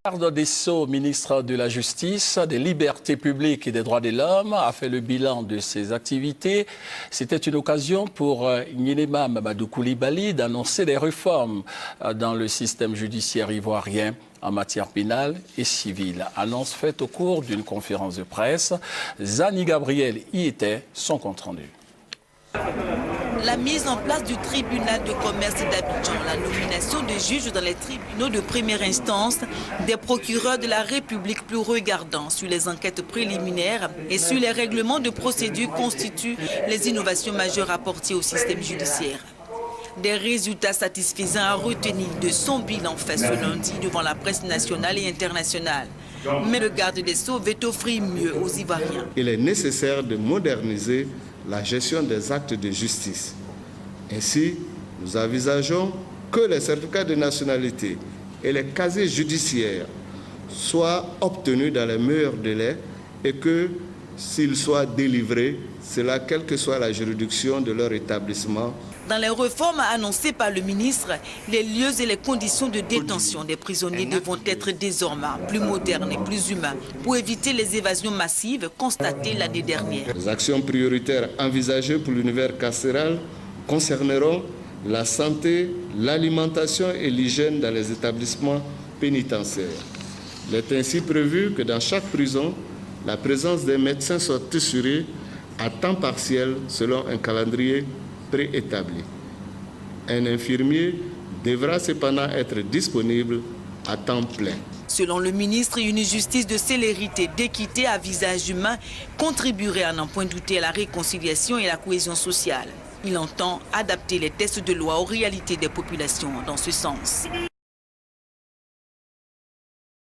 Garde des Sceaux, ministre de la Justice, des Libertés publiques et des droits de l'homme, a fait le bilan de ses activités. C'était une occasion pour Gnilema Mamadou Koulibaly d'annoncer des réformes dans le système judiciaire ivoirien en matière pénale et civile. Annonce faite au cours d'une conférence de presse. Zani Gabriel y était, son compte-rendu. La mise en place du tribunal de commerce d'Abidjan, la nomination de juges dans les tribunaux de première instance, des procureurs de la République plus regardants sur les enquêtes préliminaires et sur les règlements de procédure constituent les innovations majeures apportées au système judiciaire. Des résultats satisfaisants à retenir de son bilan fait ce lundi devant la presse nationale et internationale. Mais le garde des Sceaux veut offrir mieux aux Ivoiriens. Il est nécessaire de moderniser la gestion des actes de justice. Ainsi, nous envisageons que les certificats de nationalité et les casiers judiciaires soient obtenus dans les meilleurs délais et que, s'ils soient délivrés, cela quelle que soit la juridiction de leur établissement. Dans les réformes annoncées par le ministre, les lieux et les conditions de détention des prisonniers devront être désormais plus modernes et plus humains pour éviter les évasions massives constatées l'année dernière. Les actions prioritaires envisagées pour l'univers carcéral concerneront la santé, l'alimentation et l'hygiène dans les établissements pénitentiaires. Il est ainsi prévu que dans chaque prison, la présence des médecins soit assurée à temps partiel selon un calendrier préétabli. Un infirmier devra cependant être disponible à temps plein. Selon le ministre, une justice de célérité, d'équité à visage humain contribuerait à n'en point douter à la réconciliation et la cohésion sociale. Il entend adapter les textes de loi aux réalités des populations dans ce sens.